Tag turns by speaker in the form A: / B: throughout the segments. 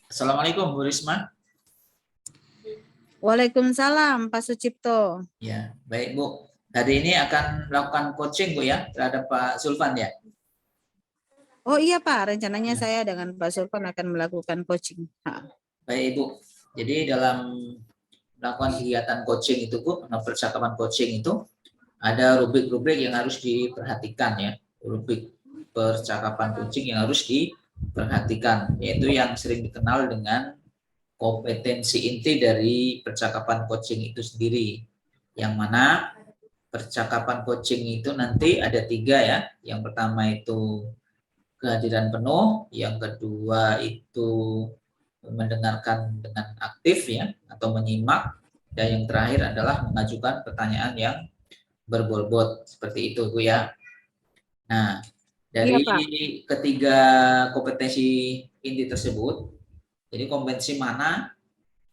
A: Assalamualaikum Bu Risma.
B: Waalaikumsalam Pak Sucipto.
A: Ya, baik Bu. Hari ini akan melakukan coaching Bu ya terhadap Pak Sulvan ya.
B: Oh iya Pak, rencananya
A: Ya.
B: saya dengan Pak Sulvan akan melakukan coaching.
A: Baik Bu. Jadi dalam melakukan kegiatan coaching itu Bu, percakapan coaching itu ada rubrik-rubrik yang harus diperhatikan ya. Rubrik percakapan coaching yang harus diperhatikan, yaitu yang sering dikenal dengan kompetensi inti dari percakapan coaching itu sendiri. Yang mana percakapan coaching itu nanti ada 3 ya. Yang pertama itu kehadiran penuh, yang kedua itu mendengarkan dengan aktif ya atau menyimak, dan yang terakhir adalah mengajukan pertanyaan yang berbobot seperti itu Bu ya. Nah,
B: Iya
A: dari
B: Pak.
A: ketiga kompetensi inti tersebut, jadi kompetensi mana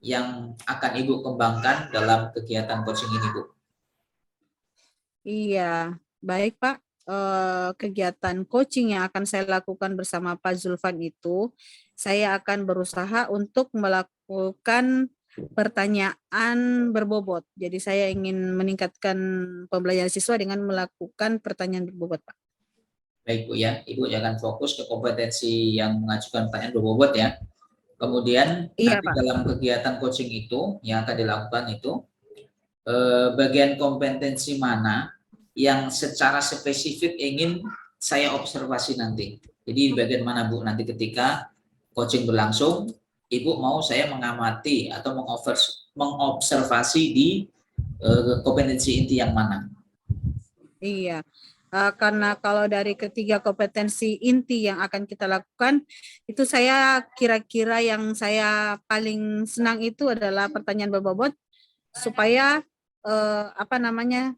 A: yang akan Ibu kembangkan dalam kegiatan coaching ini Bu?
B: Iya, baik Pak. Kegiatan coaching yang akan saya lakukan bersama Pak Zulfan itu, saya akan berusaha untuk melakukan pertanyaan berbobot. Jadi saya ingin meningkatkan pembelajaran siswa dengan melakukan pertanyaan berbobot Pak.
A: Baik Bu ya, Ibu jangan fokus ke kompetensi yang mengajukan pertanyaan berbobot ya. Kemudian
B: Iya
A: nanti
B: Pak.
A: dalam kegiatan coaching itu yang akan dilakukan itu bagian kompetensi mana yang secara spesifik ingin saya observasi nanti. Jadi bagian mana Bu nanti ketika coaching berlangsung, Ibu mau saya mengamati atau mengobservasi di kompetensi inti yang mana?
B: Iya, karena kalau dari ketiga kompetensi inti yang akan kita lakukan, itu saya kira-kira yang saya paling senang itu adalah pertanyaan berbobot, supaya apa namanya,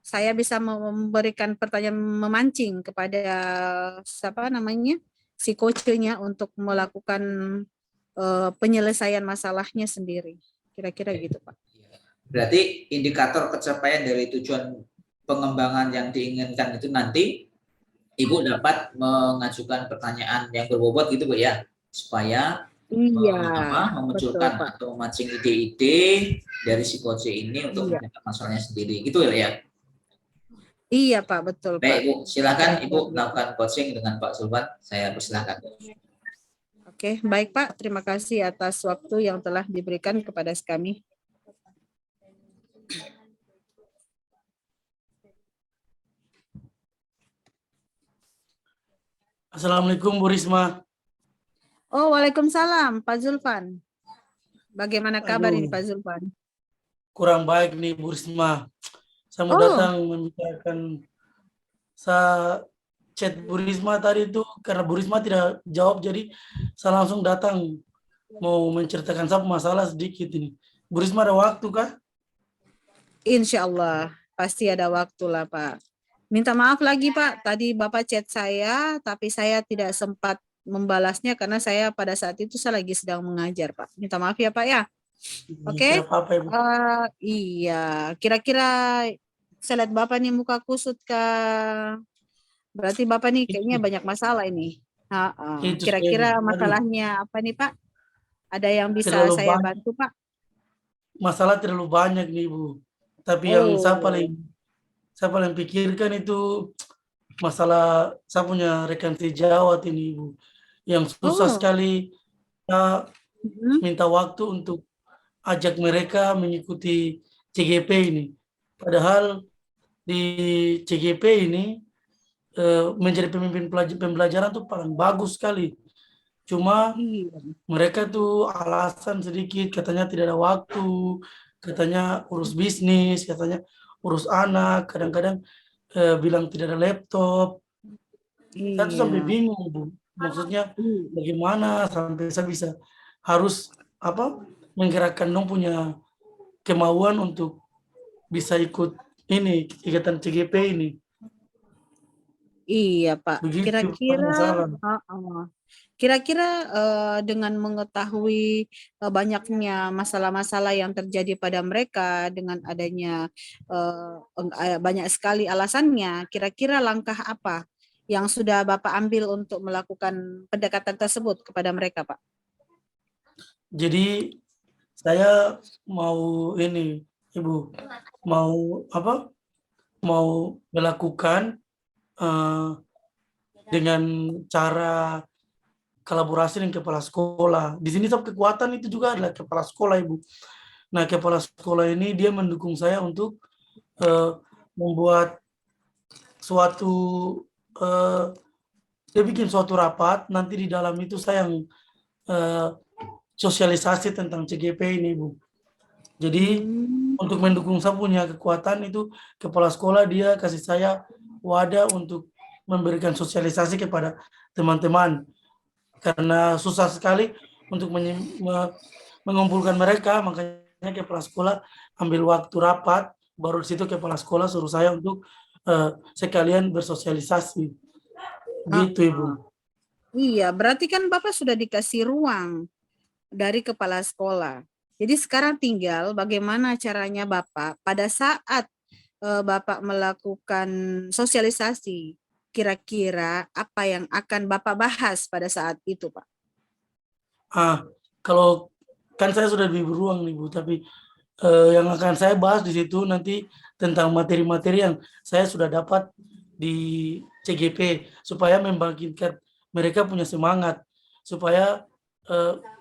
B: saya bisa memberikan pertanyaan memancing kepada siapa namanya, si coachnya untuk melakukan penyelesaian masalahnya sendiri. Kira-kira gitu, Pak.
A: Berarti indikator pencapaian dari tujuan pengembangan yang diinginkan itu nanti Ibu dapat mengajukan pertanyaan yang berbobot gitu Bu ya, supaya
B: Iya, betul
A: memunculkan
B: Pak.
A: atau memancing ide-ide dari si coach ini untuk
B: Iya,
A: menjawab masalahnya sendiri gitu ya.
B: iya Pak, betul
A: Baik
B: Pak.
A: Bu, silakan
B: Kira-kira
A: Ibu
B: begitu.
A: melakukan coaching dengan Pak Sulvan, saya persilakan.
B: Oke, baik Pak. Terima kasih atas waktu yang telah diberikan kepada kami.
C: Assalamualaikum Bu Risma.
B: Oh, waalaikumsalam Pak Zulfan. Bagaimana kabar ini
C: Aduh,
B: Pak Zulfan?
C: kurang baik nih Bu Risma. Saya mau
B: Oh,
C: datang membicarakan saya chat Bu Risma tadi itu karena Bu Risma tidak jawab, jadi saya langsung datang mau menceritakan satu masalah sedikit ini. Bu Risma ada waktu kah?
B: insya Allah pasti ada waktu lah Pak. Minta maaf lagi Pak, tadi Bapak chat saya, tapi saya tidak sempat membalasnya karena saya pada saat itu saya lagi sedang mengajar Pak. Minta maaf ya Pak ya. Oke.
C: Tidak apa-apa Ibu.
B: Iya, kira-kira saya lihat Bapak nih muka kusut Kak. Berarti Bapak nih kayaknya
C: Itu,
B: banyak masalah ini.
C: itu saya.
B: Kira-kira
C: Aduh,
B: masalahnya apa nih Pak? Ada yang bisa
C: terlalu
B: saya
C: banyak.
B: bantu Pak?
C: Masalah terlalu banyak nih Bu. Tapi yang
B: Oh,
C: saya paling pikirkan itu masalah saya punya rekan sejawat ini Ibu. Yang susah
B: oh,
C: sekali saya
B: mm,
C: minta waktu untuk ajak mereka mengikuti CGP ini. Padahal di CGP ini menjadi pemimpin pembelajaran tuh paling bagus sekali. Cuma
B: iya,
C: mereka tuh alasan sedikit, katanya tidak ada waktu, katanya urus bisnis, katanya urus anak, kadang-kadang bilang tidak ada laptop. Saya tuh sampai
B: iya,
C: bingung, Bu. Maksudnya
B: iya,
C: bagaimana sampai saya bisa harus apa menggerakkan dong punya kemauan untuk bisa ikut ini kegiatan CGP ini.
B: iya Pak.
C: Begitu Pak,
B: Kira-kira,
C: masalah.
B: kira-kira dengan mengetahui banyaknya masalah-masalah yang terjadi pada mereka dengan adanya banyak sekali alasannya, kira-kira langkah apa yang sudah Bapak ambil untuk melakukan pendekatan tersebut kepada mereka, Pak?
C: Jadi saya mau ini, Ibu, mau apa? Mau melakukan dengan cara kolaborasi dengan kepala sekolah. Di sini kekuatan itu juga adalah kepala sekolah, Ibu. Nah, kepala sekolah ini dia mendukung saya untuk membuat suatu dia bikin suatu rapat, nanti di dalam itu saya yang sosialisasi tentang CGP ini, Bu. Jadi untuk mendukung saya punya kekuatan itu, kepala sekolah dia kasih saya wadah untuk memberikan sosialisasi kepada teman-teman. Karena susah sekali untuk mengumpulkan mereka, makanya kepala sekolah ambil waktu rapat, baru di situ kepala sekolah suruh saya untuk sekalian bersosialisasi. Gitu, Ibu.
B: Iya, berarti kan Bapak sudah dikasih ruang dari kepala sekolah. Jadi sekarang tinggal bagaimana caranya Bapak pada saat Bapak melakukan sosialisasi, kira-kira apa yang akan Bapak bahas pada saat itu, Pak?
C: Kalau kan saya sudah diberi ruang nih, Bu, tapi yang akan saya bahas di situ nanti tentang materi-materi yang saya sudah dapat di CGP, supaya membangkitkan mereka punya semangat, supaya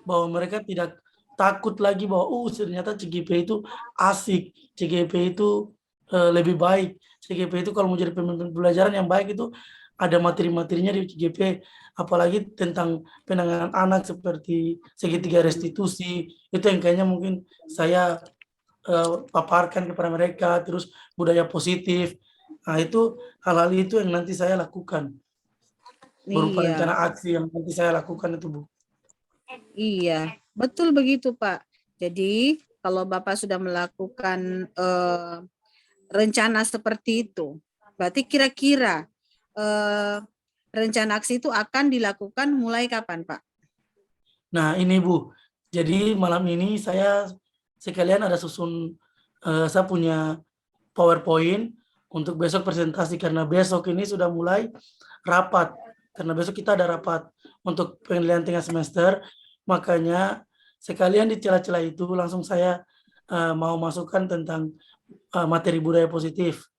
C: bahwa mereka tidak takut lagi bahwa ternyata CGP itu asik, CGP itu lebih baik, CGP itu kalau mau jadi pemimpin pembelajaran yang baik itu ada materi-materinya di CGP, apalagi tentang penanganan anak seperti segitiga restitusi, itu yang kayaknya mungkin saya paparkan kepada mereka, terus budaya positif. Nah, itu hal-hal itu yang nanti saya lakukan. Berupa
B: Iya,
C: rencana aksi yang nanti saya lakukan itu, Bu.
B: iya, betul begitu, Pak. Jadi kalau Bapak sudah melakukan rencana seperti itu, berarti kira-kira rencana aksi itu akan dilakukan mulai kapan, Pak?
C: Nah, ini, Bu. Jadi malam ini saya sekalian ada susun, saya punya PowerPoint untuk besok presentasi, karena besok ini sudah mulai rapat. Karena besok kita ada rapat untuk penilaian tengah semester, makanya sekalian di celah-celah itu langsung saya mau masukkan tentang materi budaya positif.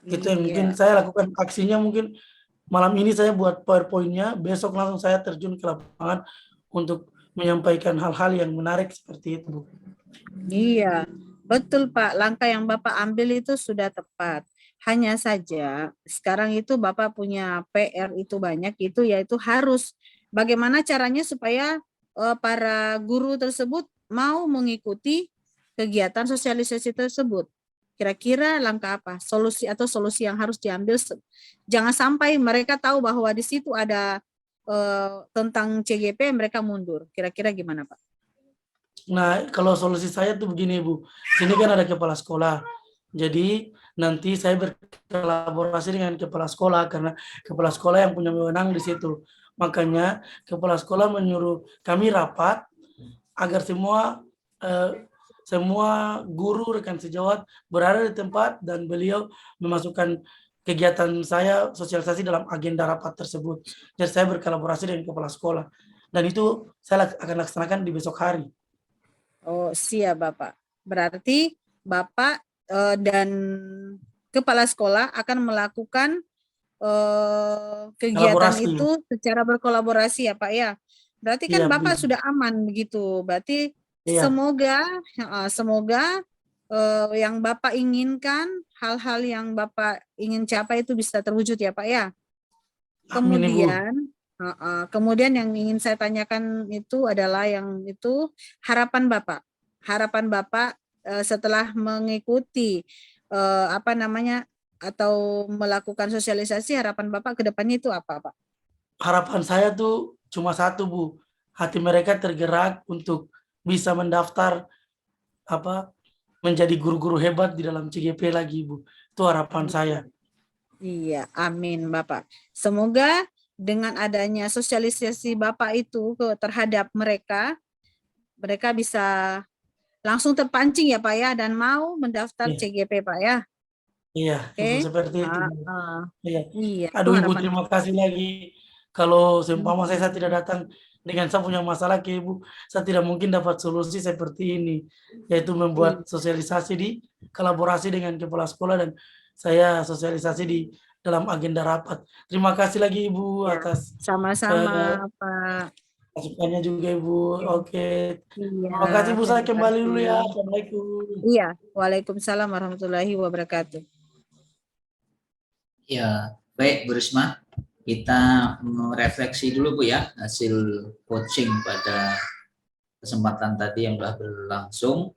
C: Itu yang mungkin
B: Iya.
C: saya lakukan aksinya, mungkin malam ini saya buat PowerPoint-nya, besok langsung saya terjun ke lapangan untuk menyampaikan hal-hal yang menarik seperti itu, Bu.
B: Iya, betul Pak. Langkah yang Bapak ambil itu sudah tepat. Hanya saja sekarang itu Bapak punya PR itu banyak, itu yaitu harus bagaimana caranya supaya para guru tersebut mau mengikuti kegiatan sosialisasi tersebut. Kira-kira langkah apa? Solusi atau solusi yang harus diambil. Jangan sampai mereka tahu bahwa di situ ada tentang CGP, mereka mundur. Kira-kira gimana Pak?
C: Nah, kalau solusi saya tuh begini, Bu. Sini kan ada kepala sekolah. Jadi nanti saya berkolaborasi dengan kepala sekolah, karena kepala sekolah yang punya wewenang di situ. Makanya kepala sekolah menyuruh kami rapat agar semua guru rekan sejawat berada di tempat, dan beliau memasukkan kegiatan saya sosialisasi dalam agenda rapat tersebut. Jadi saya berkolaborasi dengan kepala sekolah. Dan itu saya akan laksanakan di besok hari.
B: Oh, siap Bapak. Berarti Bapak dan kepala sekolah akan melakukan kegiatan
C: Kolaborasi.
B: itu secara berkolaborasi ya Pak ya. Berarti kan
C: Iya,
B: Bapak
C: begitu.
B: sudah aman begitu. Berarti
C: Iya,
B: semoga yang Bapak inginkan, hal-hal yang Bapak ingin capai itu bisa terwujud ya Pak ya.
C: amin, Ibu.
B: Kemudian yang ingin saya tanyakan itu adalah yang itu harapan Bapak. Harapan Bapak setelah mengikuti atau melakukan sosialisasi, harapan Bapak ke depannya itu apa, Pak?
C: Harapan saya tuh cuma satu, Bu. Hati mereka tergerak untuk bisa mendaftar menjadi guru-guru hebat di dalam CGP lagi, Bu. Itu harapan saya.
B: Iya, amin Bapak. Semoga dengan adanya sosialisasi Bapak itu terhadap mereka bisa langsung terpancing ya Pak ya, dan mau mendaftar
C: Iya,
B: CGP Pak ya.
C: iya, Ibu,
B: Oke.
C: seperti itu, Bu. Iya.
B: Iya, itu
C: Aduh, Ibu,
B: harapan.
C: terima kasih lagi. Kalau seumpama saya tidak datang dengan saya punya masalah ke ibu, saya tidak mungkin dapat solusi seperti ini, yaitu membuat sosialisasi di kolaborasi dengan kepala sekolah dan saya sosialisasi di dalam agenda rapat. Terima kasih lagi ibu
B: Ya,
C: atas
B: sama-sama Pak.
C: masukannya juga ibu. Oke,
B: Iya,
C: terima kasih ibu, saya
B: terima
C: kembali dulu ya.
B: kasih.
C: Assalamualaikum.
B: Iya, Waalaikumsalam warahmatullahi wabarakatuh.
A: Ya, baik Bu Risma. Kita merefleksi dulu Bu ya hasil coaching pada kesempatan tadi yang telah berlangsung.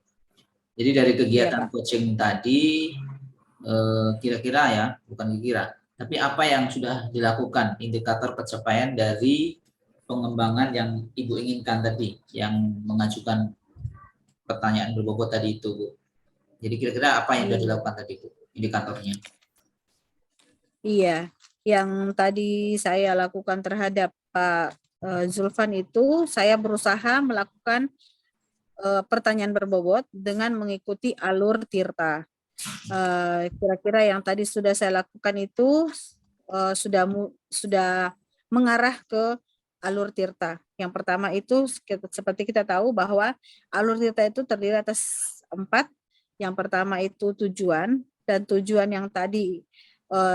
A: Jadi dari kegiatan coaching tadi kira-kira ya, bukan kira, tapi apa yang sudah dilakukan, indikator pencapaian dari pengembangan yang Ibu inginkan tadi, yang mengajukan pertanyaan berbobot tadi itu, Bu. Jadi kira-kira apa yang sudah dilakukan tadi, Bu, indikatornya?
B: Iya, yang tadi saya lakukan terhadap Pak Zulfan itu, saya berusaha melakukan pertanyaan berbobot dengan mengikuti alur Tirta. Kira-kira yang tadi sudah saya lakukan itu sudah mengarah ke alur Tirta. Yang pertama itu seperti kita tahu bahwa alur Tirta itu terdiri atas 4. Yang pertama itu tujuan, dan tujuan yang tadi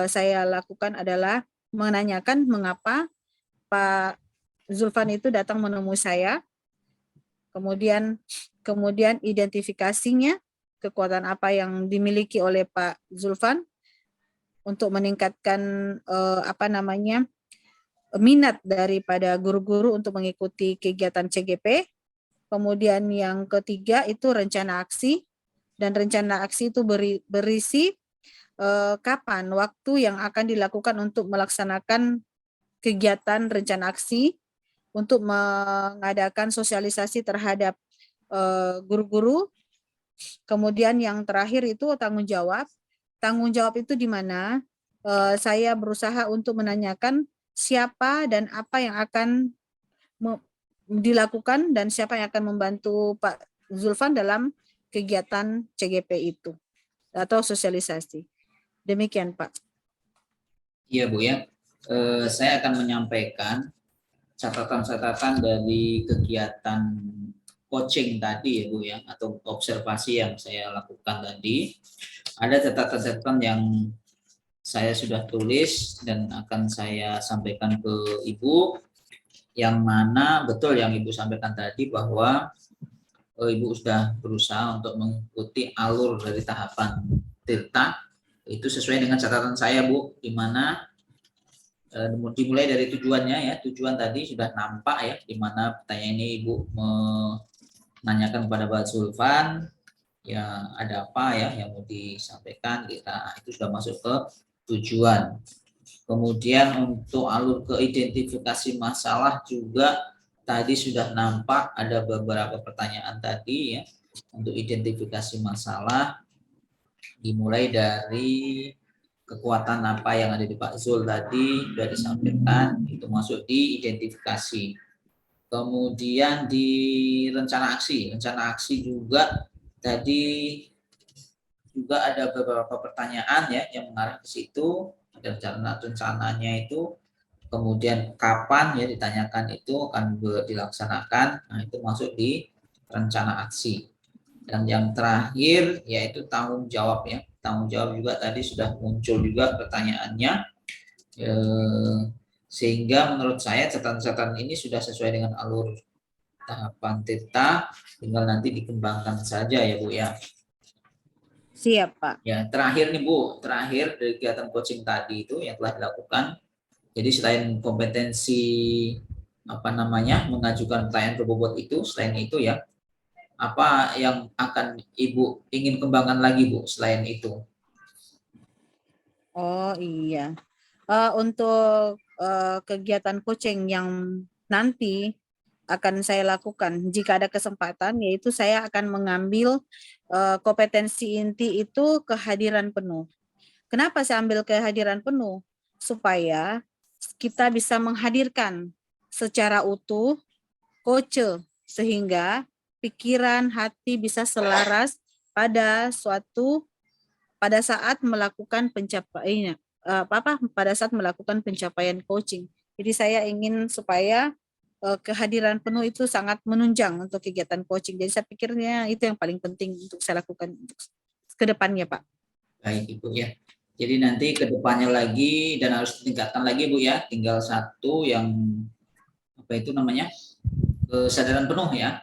B: saya lakukan adalah menanyakan mengapa Pak Zulfan itu datang menemui saya. Kemudian identifikasinya, kekuatan apa yang dimiliki oleh Pak Zulfan untuk meningkatkan minat daripada guru-guru untuk mengikuti kegiatan CGP. Kemudian yang ketiga itu rencana aksi, dan rencana aksi itu berisi kapan waktu yang akan dilakukan untuk melaksanakan kegiatan rencana aksi, untuk mengadakan sosialisasi terhadap guru-guru. Kemudian yang terakhir itu tanggung jawab. Tanggung jawab itu di mana saya berusaha untuk menanyakan siapa dan apa yang akan dilakukan dan siapa yang akan membantu Pak Zulfan dalam kegiatan CGP itu atau sosialisasi. Demikian Pak.
A: Iya Bu ya, saya akan menyampaikan catatan-catatan dari kegiatan coaching tadi ya Bu ya, atau observasi yang saya lakukan tadi. Ada catatan-catatan yang saya sudah tulis dan akan saya sampaikan ke Ibu, yang mana betul yang Ibu sampaikan tadi bahwa Ibu sudah berusaha untuk mengikuti alur dari tahapan Tirta, itu sesuai dengan catatan saya Bu, di mana dimulai dari tujuannya ya, tujuan tadi sudah nampak ya, di mana pertanyaan ini Ibu menanyakan kepada Pak Zulfan, ya ada apa ya yang mau disampaikan, kita itu sudah masuk ke tujuan. Kemudian untuk alur ke identifikasi masalah juga tadi sudah nampak ada beberapa pertanyaan tadi ya, untuk identifikasi masalah, dimulai dari kekuatan apa yang ada di Pak Zul tadi sudah disampaikan, itu masuk di identifikasi. Kemudian di rencana aksi juga tadi juga ada beberapa pertanyaan ya yang mengarah ke situ. Ada rencananya itu, kemudian kapan ya ditanyakan itu akan dilaksanakan, nah itu masuk di rencana aksi. Dan yang terakhir yaitu tanggung jawab ya. Tanggung jawab juga tadi sudah muncul juga pertanyaannya, sehingga menurut saya catatan-catatan ini sudah sesuai dengan alur tahapan Tirta, tinggal nanti dikembangkan saja ya Bu ya.
B: Siap Pak.
A: Ya, terakhir nih Bu, terakhir dari kegiatan coaching tadi itu yang telah dilakukan. Jadi selain kompetensi mengajukan pertanyaan berbobot itu, selain itu ya, apa yang akan Ibu ingin kembangkan lagi Bu selain itu?
B: Oh iya, untuk kegiatan coaching yang nanti akan saya lakukan jika ada kesempatan, yaitu saya akan mengambil kompetensi inti itu kehadiran penuh. Kenapa saya ambil kehadiran penuh? Supaya kita bisa menghadirkan secara utuh coach, sehingga pikiran, hati bisa selaras pada saat melakukan pada saat melakukan pencapaian coaching. Jadi saya ingin supaya kehadiran penuh itu sangat menunjang untuk kegiatan coaching. Jadi saya pikirnya itu yang paling penting untuk saya lakukan untuk ke depannya, Pak.
A: Baik Ibu ya. Jadi nanti ke depannya lagi dan harus ditingkatkan lagi Bu ya. Tinggal satu yang apa itu namanya? Kesadaran penuh ya.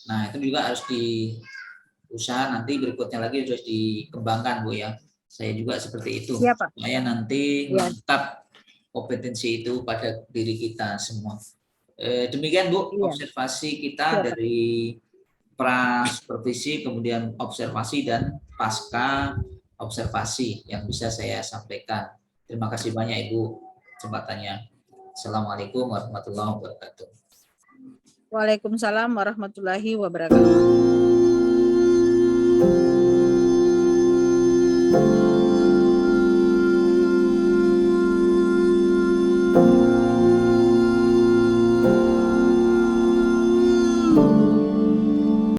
A: Nah, itu juga harus diusaha nanti berikutnya lagi harus dikembangkan Bu ya. Saya juga seperti itu.
B: Iya, Pak.
A: Supaya nanti
B: Iya.
A: mantap kompetensi itu pada diri kita semua. Demikian Bu
B: Iya.
A: observasi
B: Iya,
A: kita
B: Pak.
A: dari pra supervisi, kemudian observasi dan pasca observasi yang bisa saya sampaikan. Terima kasih banyak Ibu kesempatannya. Assalamualaikum warahmatullahi wabarakatuh.
B: Waalaikumsalam warahmatullahi wabarakatuh.